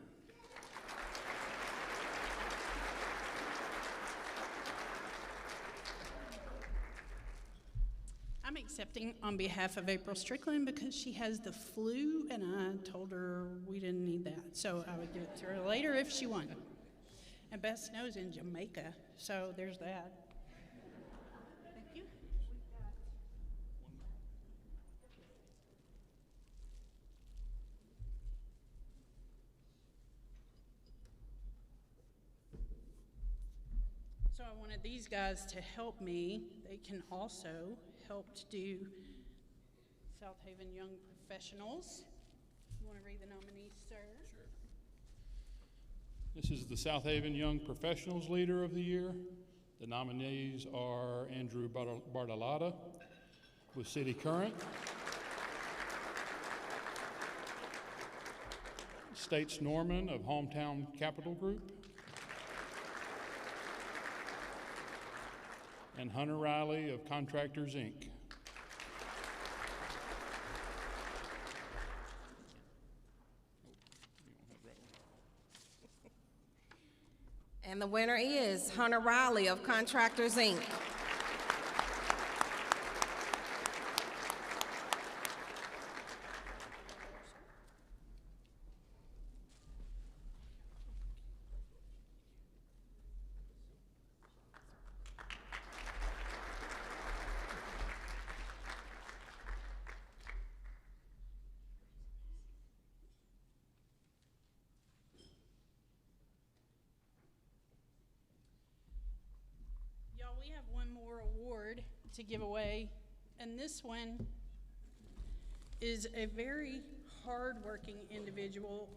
I'm accepting on behalf of April Strickland because she has the flu, and I told her we didn't need that, so I would give it to her later if she won. And Beth Snow's in Jamaica, so there's that. Thank you. So I wanted these guys to help me. They can also help to do Southaven Young Professionals. You want to read the nominees, sir? Sure. This is the Southaven Young Professionals Leader of the Year. The nominees are Andrew Bartolotta with City Current, States Norman of Hometown Capital Group, and Hunter Riley of Contractors, Inc. And the winner is Hunter Riley of Contractors, Inc. to give away, and this one is a very hardworking individual.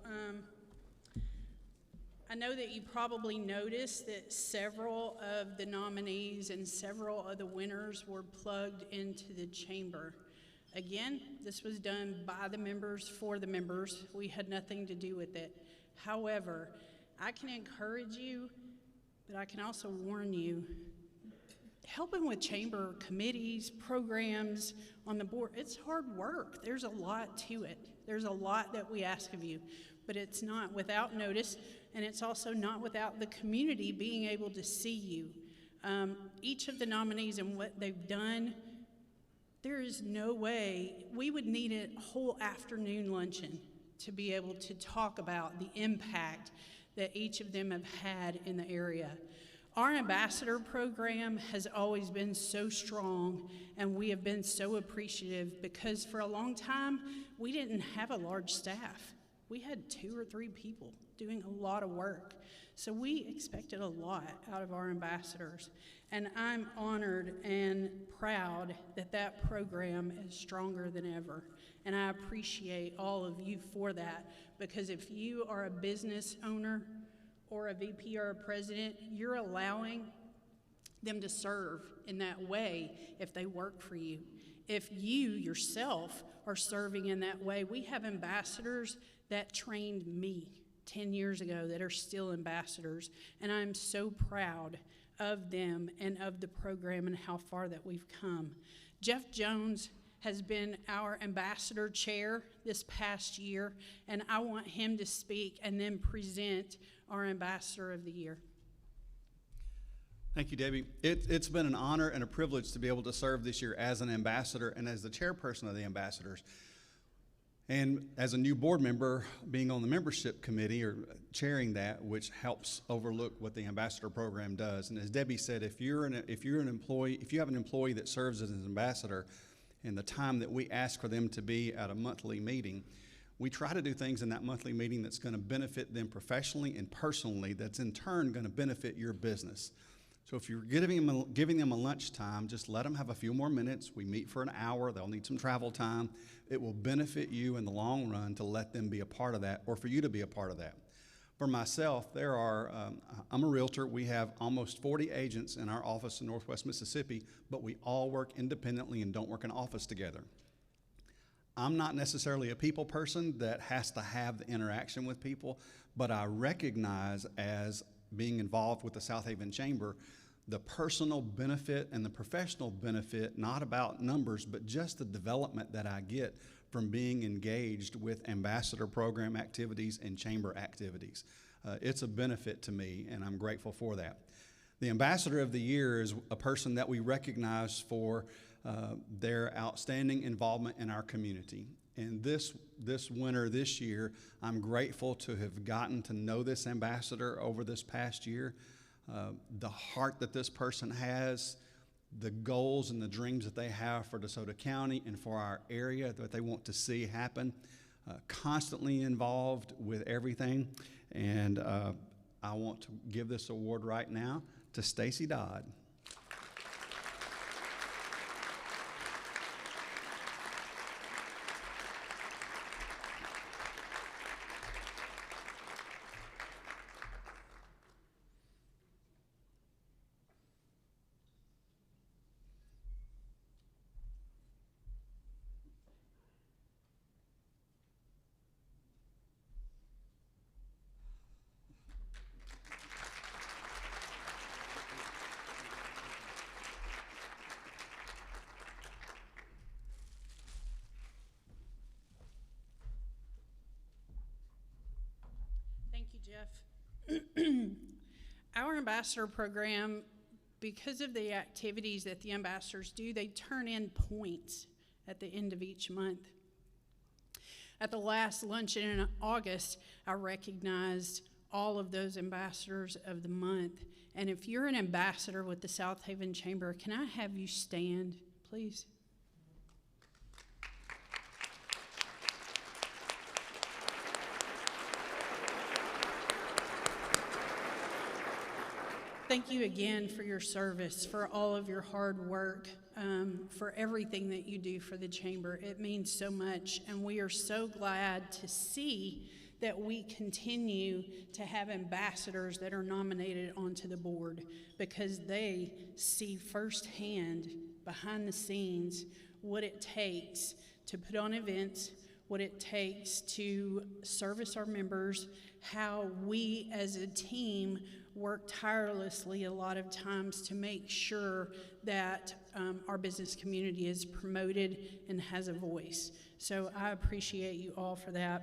I know that you probably noticed that several of the nominees and several of the winners were plugged into the chamber. Again, this was done by the members for the members. We had nothing to do with it. However, I can encourage you, but I can also warn you, helping with chamber committees, programs on the board, it's hard work. There's a lot to it. There's a lot that we ask of you, but it's not without notice, and it's also not without the community being able to see you. Each of the nominees and what they've done, there is no way, we would need a whole afternoon luncheon to be able to talk about the impact that each of them have had in the area. Our ambassador program has always been so strong, and we have been so appreciative because for a long time, we didn't have a large staff. We had 2 or 3 people doing a lot of work. So we expected a lot out of our ambassadors. And I'm honored and proud that that program is stronger than ever. And I appreciate all of you for that, because if you are a business owner or a VP or a president, you're allowing them to serve in that way if they work for you. If you yourself are serving in that way, we have ambassadors that trained me 10 years ago that are still ambassadors, and I'm so proud of them and of the program and how far that we've come. Jeff Jones has been our ambassador chair this past year, and I want him to speak and then present our ambassador of the year. Thank you, Debbie. It's been an honor and a privilege to be able to serve this year as an ambassador and as the chairperson of the ambassadors. And as a new board member, being on the membership committee or chairing that, which helps overlook what the ambassador program does. And as Debbie said, if you have an employee that serves as an ambassador, and the time that we ask for them to be at a monthly meeting, we try to do things in that monthly meeting that's going to benefit them professionally and personally, that's in turn going to benefit your business. So if you're giving them a lunchtime, just let them have a few more minutes. We meet for an hour. They'll need some travel time. It will benefit you in the long run to let them be a part of that, or for you to be a part of that. For myself, I'm a realtor. We have almost 40 agents in our office in Northwest Mississippi, but we all work independently and don't work in an office together. I'm not necessarily a people person that has to have the interaction with people, but I recognize, as being involved with the Southaven Chamber, the personal benefit and the professional benefit, not about numbers, but just the development that I get from being engaged with ambassador program activities and chamber activities. It's a benefit to me, and I'm grateful for that. The Ambassador of the Year is a person that we recognize for their outstanding involvement in our community. And this winter this year, I'm grateful to have gotten to know this ambassador over this past year. The heart that this person has, the goals and the dreams that they have for DeSoto County and for our area that they want to see happen, constantly involved with everything. And I want to give this award right now to Stacy Dodd. Our ambassador program, because of the activities that the ambassadors do, they turn in points at the end of each month. At the last luncheon in August, I recognized all of those ambassadors of the month. And if you're an ambassador with the Southaven Chamber, can I have you stand, please? Thank you again for your service, for all of your hard work. for everything that you do for the chamber. It means so much, and we are so glad to see that we continue to have ambassadors that are nominated onto the board, because they see firsthand, behind the scenes, what it takes to put on events, what it takes to service our members, how we as a team work tirelessly a lot of times to make sure that our business community is promoted and has a voice. So I appreciate you all for that.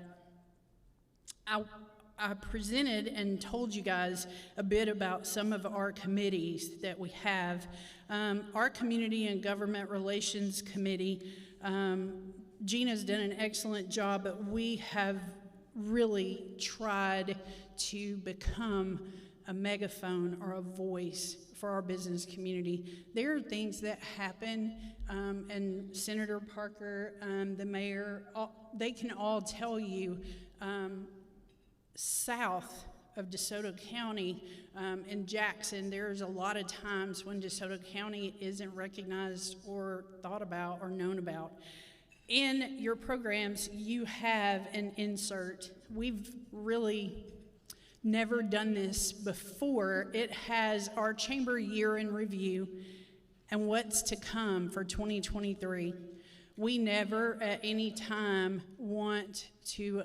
I presented and told you guys a bit about some of our committees that we have. Our Community and Government Relations Committee, Gina's done an excellent job, but we have really tried to become a megaphone or a voice for our business community. There are things that happen, and Senator Parker, the mayor, they can all tell you, south of DeSoto County, in Jackson, there's a lot of times when DeSoto County isn't recognized or thought about or known about. In your programs, you have an insert. We've really never done this before. It has our chamber year in review and what's to come for 2023. We never at any time want to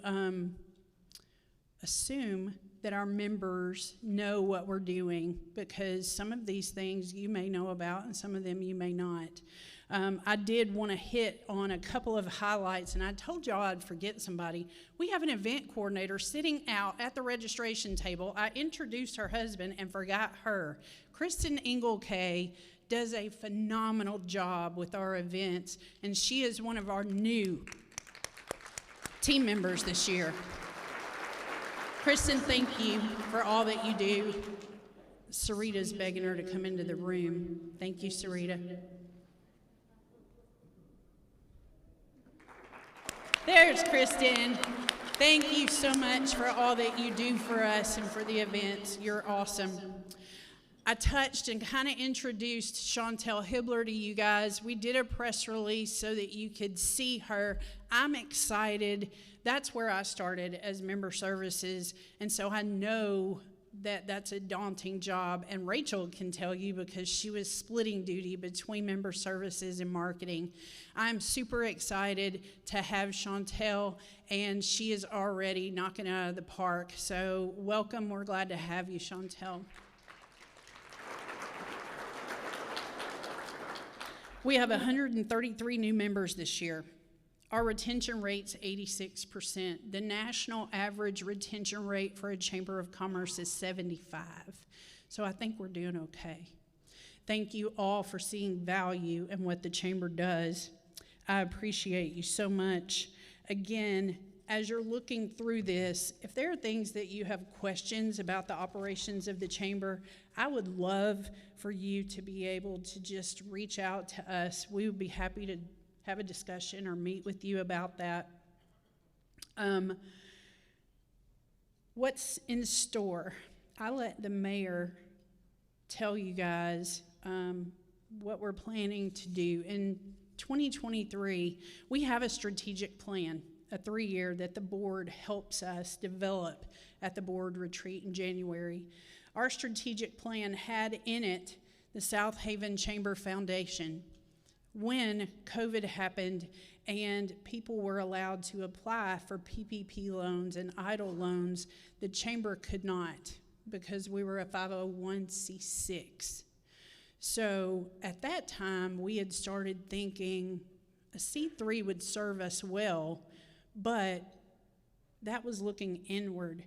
assume that our members know what we're doing, because some of these things you may know about and some of them you may not. I did want to hit on a couple of highlights, and I told y'all I'd forget somebody. We have an event coordinator sitting out at the registration table. I introduced her husband and forgot her. Kristen Engelke does a phenomenal job with our events, and she is one of our new team members this year. Kristen, thank you for all that you do. Sarita's begging her to come into the room. Thank you, Sarita. There's Kristen. Thank you so much for all that you do for us and for the events. You're awesome. I touched and kind of introduced Chantel Hibbler to you guys. We did a press release so that you could see her. I'm excited. That's where I started as member services, and so I know that that's a daunting job, and Rachel can tell you because she was splitting duty between member services and marketing. I'm super excited to have Chantel, and she is already knocking it out of the park. So welcome. We're glad to have you, Chantel. We have 133 new members this year. Our retention rate's 86%. The national average retention rate for a Chamber of Commerce is 75. So I think we're doing okay. Thank you all for seeing value in what the Chamber does. I appreciate you so much. Again, as you're looking through this, if there are things that you have questions about the operations of the Chamber, I would love for you to be able to just reach out to us. We would be happy to have a discussion or meet with you about that. What's in store? I let the mayor tell you guys what we're planning to do. In 2023, we have a strategic plan, a 3-year that the board helps us develop at the board retreat in January. Our strategic plan had in it the Southaven Chamber Foundation. When COVID happened and people were allowed to apply for PPP loans and EIDL loans, the Chamber could not because we were a 501c6. So at that time, we had started thinking a C3 would serve us well, but that was looking inward.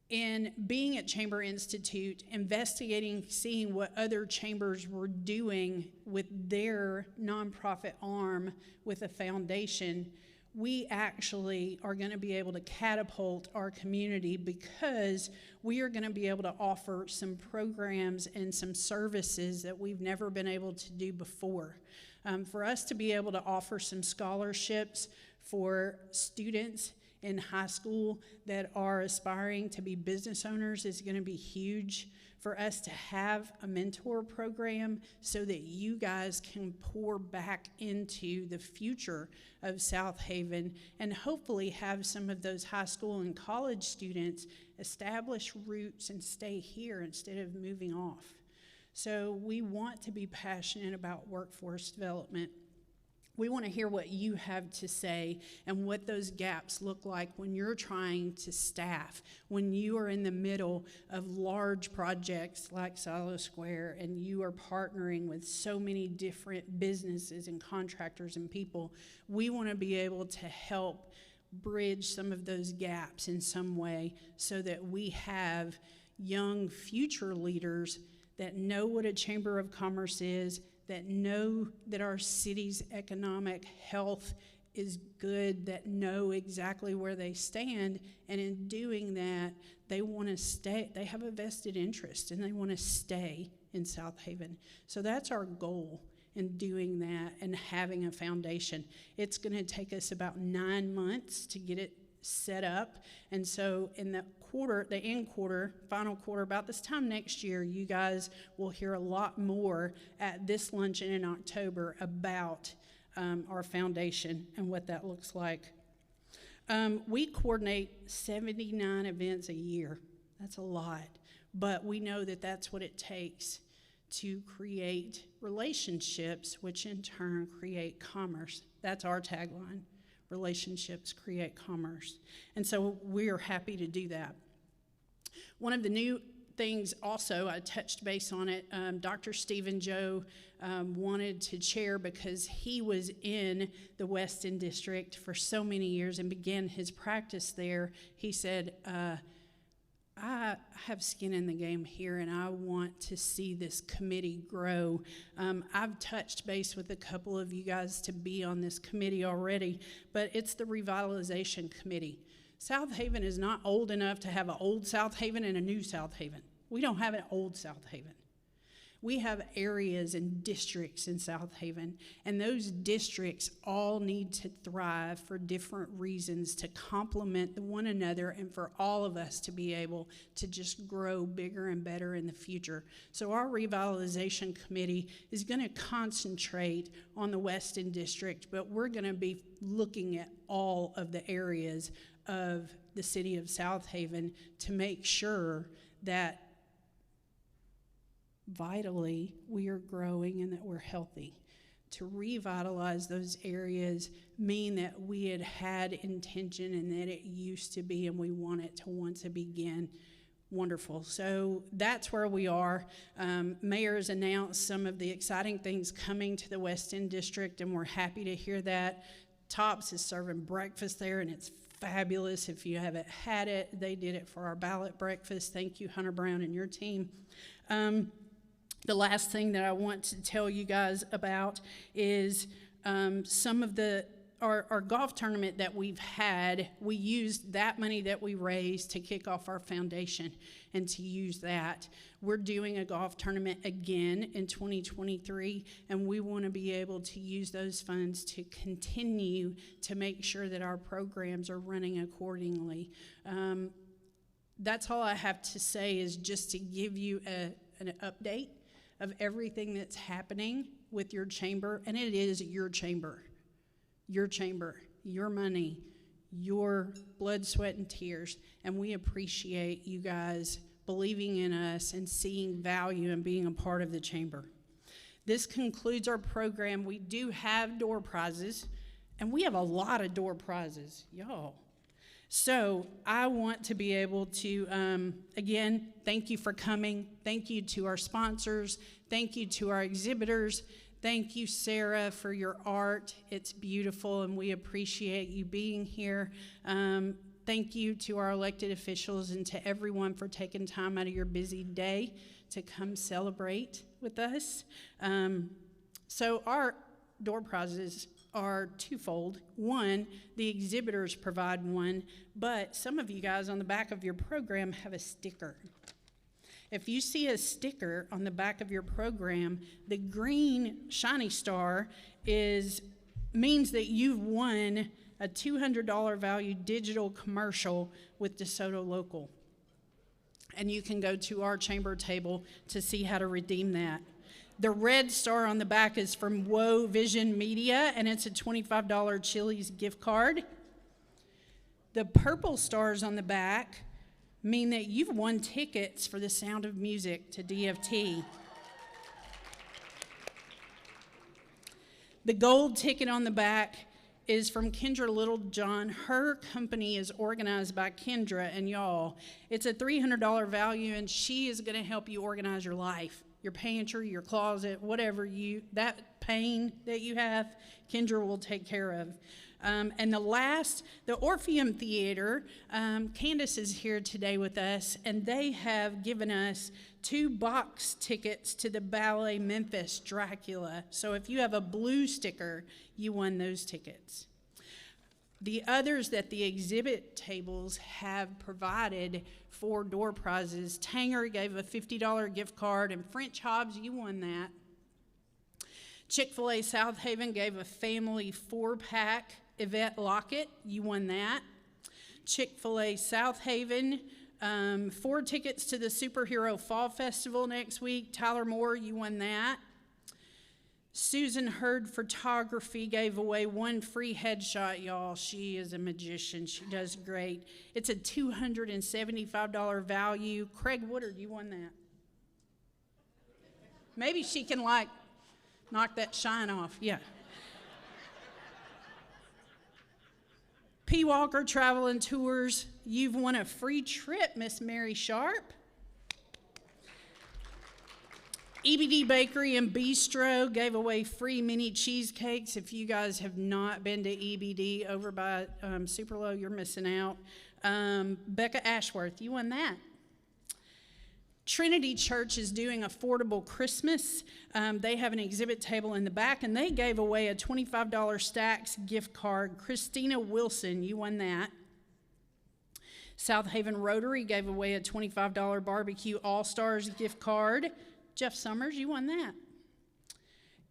In being at Chamber Institute, investigating, seeing what other chambers were doing with their nonprofit arm with a foundation, we actually are going to be able to catapult our community because we are going to be able to offer some programs and some services that we've never been able to do before. For us to be able to offer some scholarships for students in high school that are aspiring to be business owners is going to be huge. For us to have a mentor program so that you guys can pour back into the future of Southaven and hopefully have some of those high school and college students establish roots and stay here instead of moving off. So we want to be passionate about workforce development. We want to hear what you have to say and what those gaps look like when you're trying to staff, when you are in the middle of large projects like Silo Square and you are partnering with so many different businesses and contractors and people. We want to be able to help bridge some of those gaps in some way so that we have young future leaders that know what a Chamber of Commerce is, that know that our city's economic health is good, that know exactly where they stand, and in doing that, they want to stay. They have a vested interest, and they want to stay in Southaven. So that's our goal in doing that and having a foundation. It's going to take us about 9 months to get it set up, and so in the final quarter, about this time next year, you guys will hear a lot more at this luncheon in October about our foundation and what that looks like. We coordinate 79 events a year. That's a lot, but we know that that's what it takes to create relationships, which in turn create commerce. That's our tagline. Relationships create commerce. And so we are happy to do that. One of the new things also, I touched base on it, Dr. Stephen Joe wanted to chair because he was in the Weston District for so many years and began his practice there. He said, I have skin in the game here, and I want to see this committee grow. I've touched base with a couple of you guys to be on this committee already, but it's the Revitalization Committee. Southaven is not old enough to have an old Southaven and a new Southaven. We don't have an old Southaven. We have areas and districts in Southaven, and those districts all need to thrive for different reasons to complement one another and for all of us to be able to just grow bigger and better in the future. So our Revitalization Committee is going to concentrate on the Weston District, but we're going to be looking at all of the areas of the city of Southaven to make sure that vitally we are growing and that we're healthy. To revitalize those areas mean that we had intention and that it used to be and we want it to once again. Wonderful. So that's where we are. Mayor's announced some of the exciting things coming to the Weston District, and we're happy to hear that. Tops is serving breakfast there, and it's fabulous. If you haven't had it, they did it for our ballot breakfast. Thank you, Hunter Brown and your team. The last thing that I want to tell you guys about is some of our golf tournament that we've had. We used that money that we raised to kick off our foundation and to use that. We're doing a golf tournament again in 2023, and we want to be able to use those funds to continue to make sure that our programs are running accordingly. That's all I have to say, is just to give you an update of everything that's happening with your chamber, and it is your chamber, your money, your blood, sweat, and tears, and we appreciate you guys believing in us and seeing value and being a part of the chamber. This concludes our program. We do have door prizes, and we have a lot of door prizes, y'all. So I want to be able to, again, thank you for coming. Thank you to our sponsors. Thank you to our exhibitors. Thank you, Sarah, for your art. It's beautiful, and we appreciate you being here. Thank you to our elected officials and to everyone for taking time out of your busy day to come celebrate with us. So our door prizes are twofold. One, the exhibitors provide one, but some of you guys on the back of your program have a sticker. If you see a sticker on the back of your program, the green shiny star means that you've won a $200 value digital commercial with DeSoto Local. And you can go to our chamber table to see how to redeem that. The red star on the back is from Woe Vision Media, and it's a $25 Chili's gift card. The purple stars on the back mean that you've won tickets for the Sound of Music to DFT. The gold ticket on the back is from Kendra Littlejohn. Her company is organized by Kendra and y'all. It's a $300 value, and she is going to help you organize your life, your pantry, your closet, whatever that pain that you have, Kendra will take care of. And the Orpheum Theater, Candace is here today with us, and they have given us 2 box tickets to the Ballet Memphis Dracula. So if you have a blue sticker, you won those tickets. The others that the exhibit tables have provided for door prizes, Tanger gave a $50 gift card, and French Hobbs, you won that. Chick-fil-A Southaven gave a family 4-pack Yvette Lockett, you won that. Chick-fil-A Southaven, 4 tickets to the Superhero Fall Festival next week. Tyler Moore, you won that. Susan Hurd Photography gave away 1 free headshot, y'all. She is a magician. She does great. It's a $275 value. Craig Woodard, you won that. Maybe she can, knock that shine off. Yeah. P. Walker Travel and Tours, you've won a free trip, Miss Mary Sharp. EBD Bakery and Bistro gave away free mini cheesecakes. If you guys have not been to EBD over by Superlow, you're missing out. Becca Ashworth, you won that. Trinity Church is doing Affordable Christmas. They have an exhibit table in the back, and they gave away a $25 Stacks gift card. Christina Wilson, you won that. Southaven Rotary gave away a $25 Barbecue All-Stars gift card. Jeff Summers, you won that.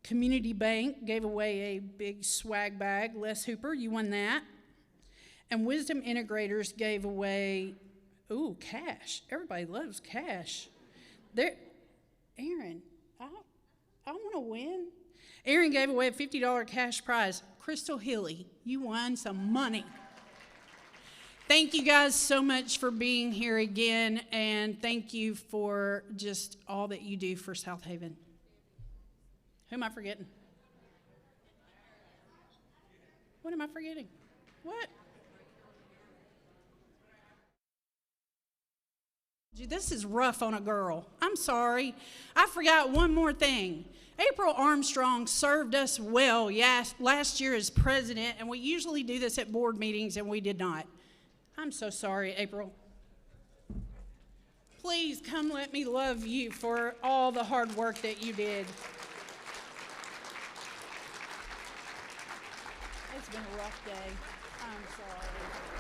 Community Bank gave away a big swag bag. Les Hooper, you won that. And Wisdom Integrators gave away, cash. Everybody loves cash. Aaron, I want to win. Aaron gave away a $50 cash prize. Crystal Hilly, you won some money. Thank you guys so much for being here again, and thank you for just all that you do for Southaven. Who am I forgetting? What am I forgetting? What? This is rough on a girl. I'm sorry. I forgot one more thing. April Armstrong served us well last year as president, and we usually do this at board meetings, and we did not. I'm so sorry, April. Please come let me love you for all the hard work that you did. It's been a rough day. I'm sorry.